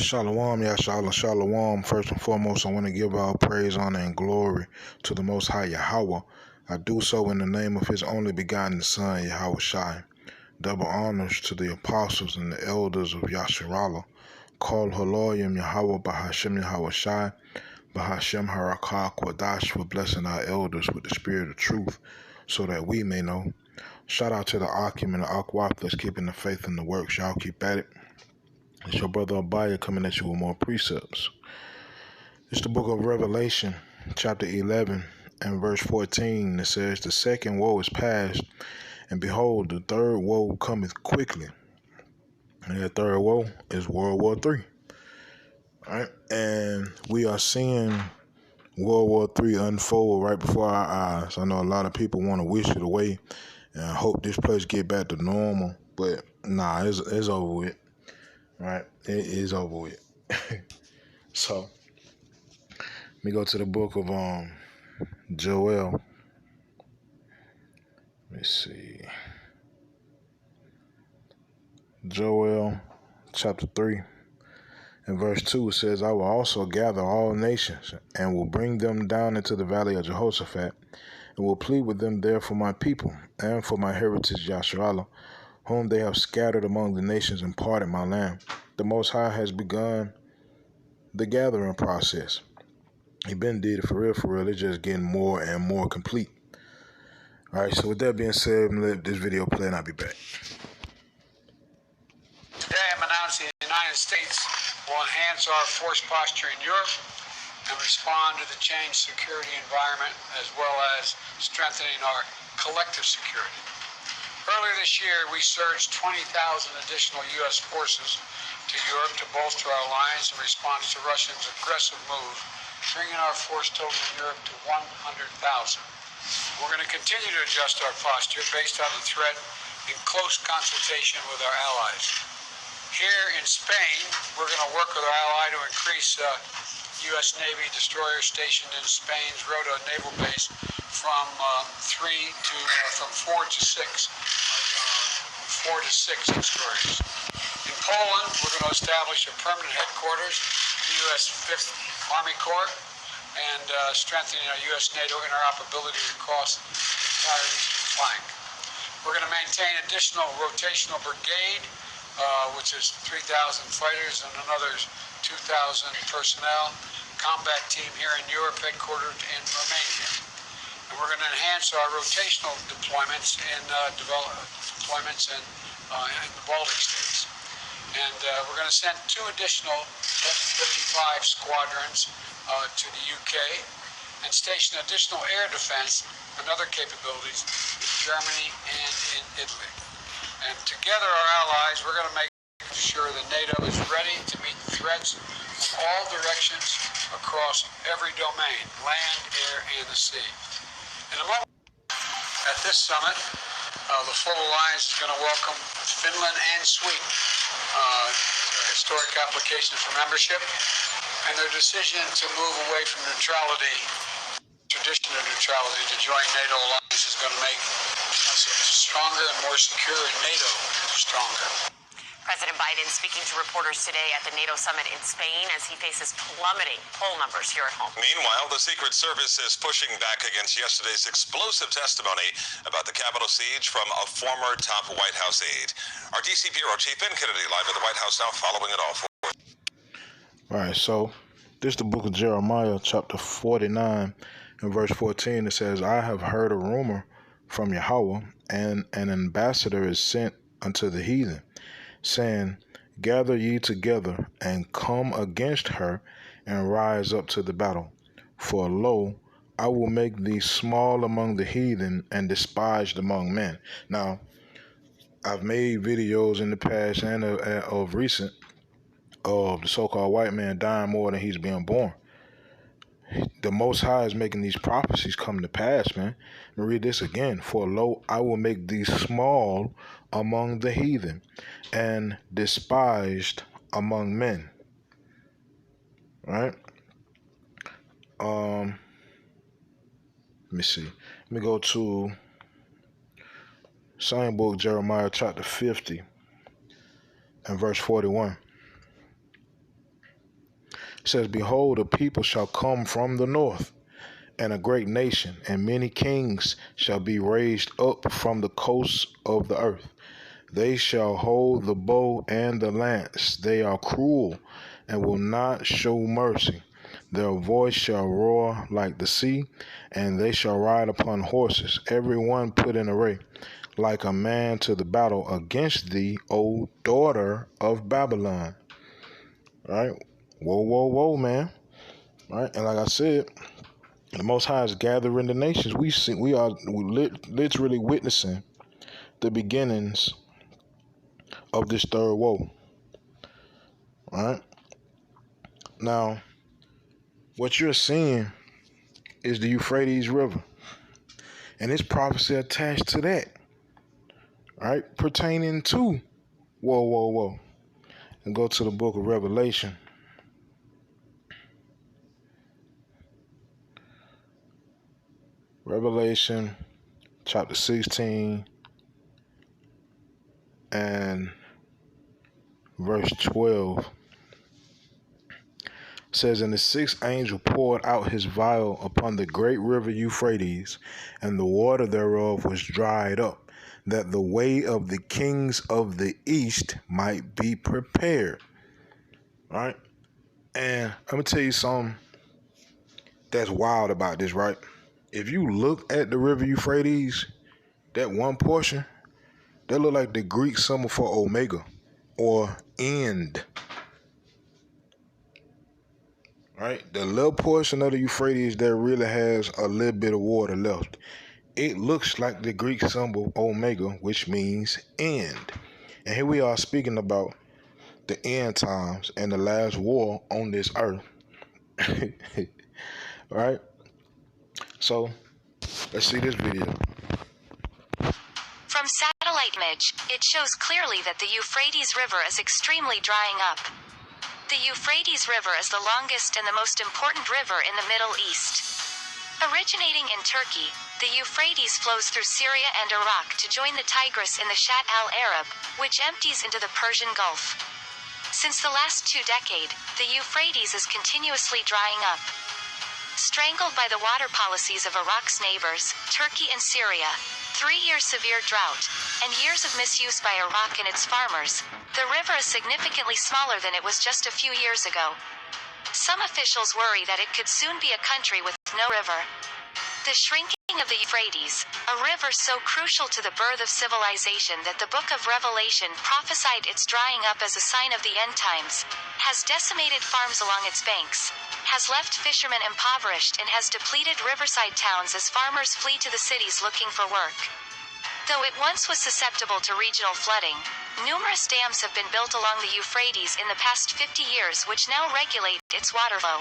Shalom, Yashala, Shalom. First and foremost, I want to give all praise, honor, and glory to the Most High Yahweh. I do so in the name of His only begotten Son, Yahweh Shai. Double honors to the apostles and the elders of Yasharallah. Call Haloyim Yahweh Bahashem Yahweh Shai, Bahashem Harakah Kwadash, for blessing our elders with the spirit of truth, so that we may know. Shout out to the Akim and the Akwaf that's keeping the faith in the works. Y'all keep at it. It's your brother Abaya coming at you with more precepts. It's the book of Revelation, chapter 11 and verse 14. It says, "The second woe is past, and behold, the third woe cometh quickly." And that third woe is World War III. All right? And we are seeing World War III unfold right before our eyes. I know a lot of people want to wish it away and I hope this place get back to normal. But nah, it's over with. Right? It is over with. So, let me go to the book of Joel. Let me see. Joel chapter 3 and verse 2 says, "I will also gather all nations and will bring them down into the valley of Jehoshaphat and will plead with them there for my people and for my heritage Yasharallah, whom they have scattered among the nations and parted my land." The Most High has begun the gathering process. He been did it for real. It's just getting more and more complete. All right, so with that being said, I'm going to let this video play and I'll be back. Today I'm announcing the United States will enhance our force posture in Europe and respond to the changed security environment, as well as strengthening our collective security. Earlier this year, we surged 20,000 additional U.S. forces to Europe to bolster our alliance in response to Russia's aggressive move, bringing our force total in Europe to 100,000. We're going to continue to adjust our posture based on the threat in close consultation with our allies. Here in Spain, we're going to work with our ally to increase U.S. Navy destroyers stationed in Spain's Rota naval base from 4 to 6 destroyers. In Poland, we're going to establish a permanent headquarters for the U.S. 5th Army Corps and strengthening our U.S. NATO interoperability across the entire eastern flank. We're going to maintain additional rotational brigade, which is 3,000 fighters and another 2,000 personnel, combat team here in Europe, headquartered in Romania. And we're going to enhance our rotational deployments in the Baltic states. And we're going to send 2 additional F-35 squadrons to the UK and station additional air defense and other capabilities in Germany and in Italy. And together, our allies, we're going to make sure that NATO is ready to meet threats from all directions across every domain, land, air, and the sea. In a moment, at this summit, the full alliance is going to welcome Finland and Sweden, historic application for membership, and their decision to move away from tradition of neutrality to join NATO alliance is going to make us stronger and more secure, and NATO stronger. President Biden speaking to reporters today at the NATO summit in Spain as he faces plummeting poll numbers here at home. Meanwhile, the Secret Service is pushing back against yesterday's explosive testimony about the Capitol siege from a former top White House aide. Our D.C. Bureau Chief Ben Kennedy live at the White House now following it all. All right, so this is the book of Jeremiah, chapter 49 and verse 14. It says, "I have heard a rumor from Yahweh, and an ambassador is sent unto the heathen, saying, Gather ye together, and come against her, and rise up to the battle. For lo, I will make thee small among the heathen, and despised among men." Now, I've made videos in the past and of recent of the so-called white man dying more than he's being born. The Most High is making these prophecies come to pass, man. Let me read this again. "For lo, I will make thee small among the heathen, and despised among men." Right? Let me see. Let me go to same book, Jeremiah chapter 50 and verse 41. says, behold, a people shall come from the north, and a great nation, and many kings shall be raised up from the coasts of the earth. They shall hold the bow and the lance. They are cruel and will not show mercy. Their voice shall roar like the sea, and they shall ride upon horses, every one put in array, like a man to the battle against thee, O daughter of Babylon. Right? Whoa, whoa, whoa, man. Right? And like I said, the Most High is gathering the nations. We are literally witnessing the beginnings of this third woe. Right? Now, what you're seeing is the Euphrates River, and it's prophecy attached to that, right? Pertaining to whoa, whoa, whoa. And go to the book of Revelation. Revelation chapter 16 and verse 12 says, and the sixth angel poured out his vial upon the great river Euphrates, and the water thereof was dried up, that the way of the kings of the east might be prepared. Right? And I'm going to tell you something that's wild about this, right? If you look at the river Euphrates, that one portion, that look like the Greek symbol for omega or end. Right? The little portion of the Euphrates that really has a little bit of water left, it looks like the Greek symbol omega, which means end. And here we are speaking about the end times and the last war on this earth. Right? So, let's see this video. From satellite image, it shows clearly that the Euphrates River is extremely drying up. The Euphrates River is the longest and the most important river in the Middle East. Originating in Turkey, the Euphrates flows through Syria and Iraq to join the Tigris in the Shatt al-Arab, which empties into the Persian Gulf. Since the last 2 decades, the Euphrates is continuously drying up. Strangled by the water policies of Iraq's neighbors, Turkey and Syria, 3 years severe drought, and years of misuse by Iraq and its farmers, the river is significantly smaller than it was just a few years ago. Some officials worry that it could soon be a country with no river. The shrinking of the Euphrates, a river so crucial to the birth of civilization that the book of Revelation prophesied its drying up as a sign of the end times, has decimated farms along its banks, has left fishermen impoverished, and has depleted riverside towns as farmers flee to the cities looking for work. Though it once was susceptible to regional flooding, numerous dams have been built along the Euphrates in the past 50 years which now regulate its water flow.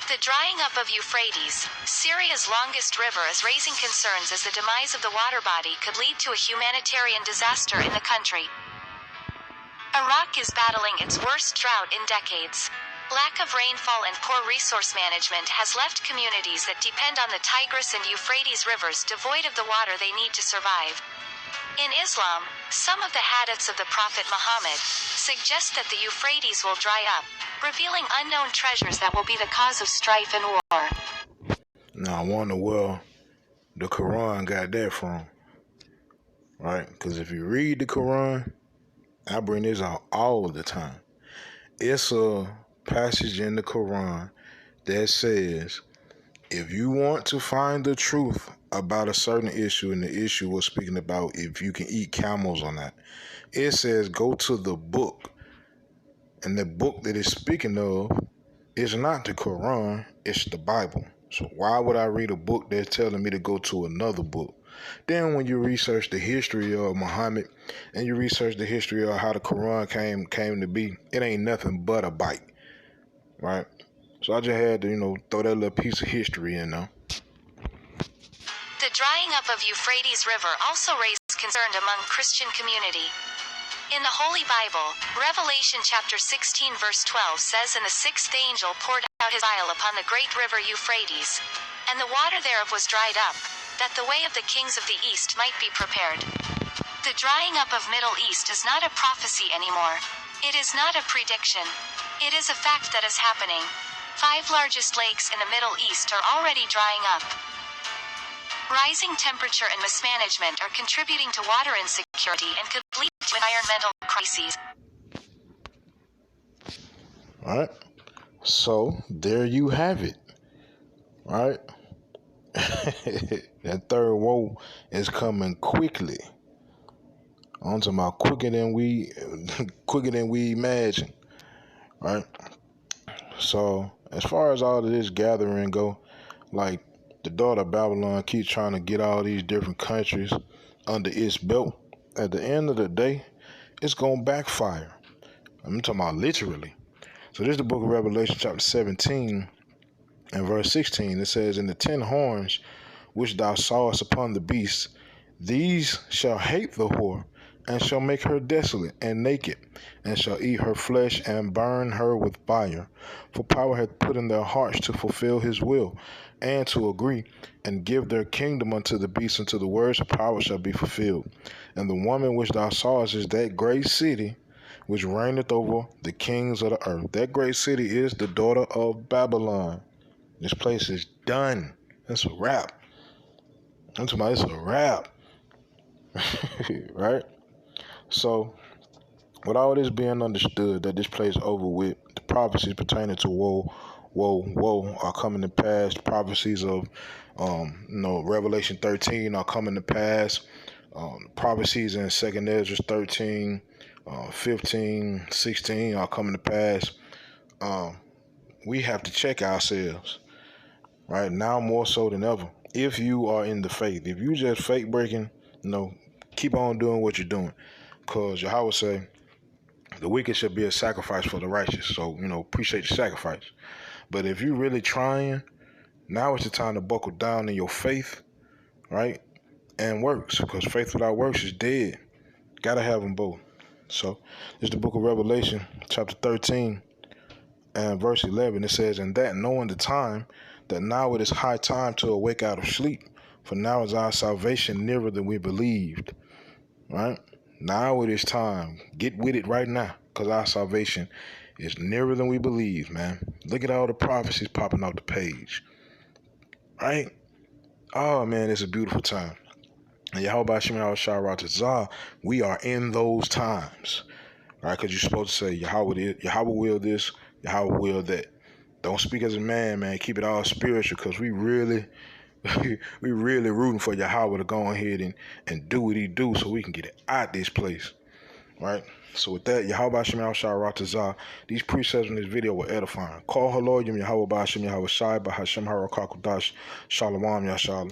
The drying up of Euphrates, Syria's longest river, is raising concerns as the demise of the water body could lead to a humanitarian disaster in the country. Iraq is battling its worst drought in decades. Lack of rainfall and poor resource management has left communities that depend on the Tigris and Euphrates rivers devoid of the water they need to survive. In Islam, some of the hadiths of the Prophet Muhammad suggest that the Euphrates will dry up, revealing unknown treasures that will be the cause of strife and war. Now I wonder where the Quran got that from, right? Because if you read the Quran, I bring this out all the time. It's a passage in the Quran that says, if you want to find the truth about a certain issue, and the issue was speaking about if you can eat camels or not, it says go to the book. And the book that it's speaking of is not the Quran, it's the Bible. So why would I read a book that's telling me to go to another book? Then when you research the history of Muhammad and you research the history of how the Quran came to be, it ain't nothing but a bite, right? So I just had to, throw that little piece of history in there. The drying up of Euphrates River also raised concern among Christian community. In the Holy Bible, Revelation chapter 16 verse 12 says, and the sixth angel poured out his vial upon the great river Euphrates, and the water thereof was dried up, that the way of the kings of the east might be prepared. The drying up of Middle East is not a prophecy anymore. It is not a prediction. It is a fact that is happening. 5 largest lakes in the Middle East are already drying up. Rising temperature and mismanagement are contributing to water insecurity and could lead to environmental crises. All right. So there you have it. All right. That third woe is coming quickly. I'm talking about quicker than we imagine. Right. So as far as all of this gathering go, like the daughter of Babylon keeps trying to get all these different countries under its belt. At the end of the day, it's gonna backfire. I'm talking about literally. So this is the book of Revelation chapter 17 and verse 16. It says, "In the 10 horns which thou sawest upon the beast, these shall hate the whore, and shall make her desolate and naked, and shall eat her flesh and burn her with fire. For power hath put in their hearts to fulfill his will, and to agree, and give their kingdom unto the beast, until the words of power shall be fulfilled. And the woman which thou sawest is that great city, which reigneth over the kings of the earth." That great city is the daughter of Babylon. This place is done. It's a wrap. I'm talking about it's a wrap. Right? So, with all this being understood that this place over with, the prophecies pertaining to woe are coming to pass. The prophecies of Revelation 13 are coming to pass. Prophecies in 2nd Ezra 13, 15, 16 are coming to pass. We have to check ourselves, right? Now more so than ever. If you are in the faith, if you just fake breaking, keep on doing what you're doing. Because Yahweh say, the wicked shall be a sacrifice for the righteous. So, appreciate the sacrifice. But if you're really trying, now is the time to buckle down in your faith, right? And works. Because faith without works is dead. Gotta have them both. So, this is the book of Revelation, chapter 13, and verse 11. It says, "And that knowing the time, that now it is high time to awake out of sleep, for now is our salvation nearer than we believed." Right? Now it is time. Get with it right now, because our salvation is nearer than we believe, man. Look at all the prophecies popping off the page. Right? Oh, man, it's a beautiful time. And Yahweh Shem Yahweh, we are in those times. Right? Because you're supposed to say, Yahweh will this, Yahweh will that. Don't speak as a man. Keep it all spiritual, because we really rooting for Yahweh to go ahead and do what he do so we can get it out this place. Right? So with that, Yahweh Shem Yahweh, these precepts in this video were edifying. Call her Lord, Yahweh Shem Yahweh Shai, Bahashem Harakakudash, Shalom Yashalom.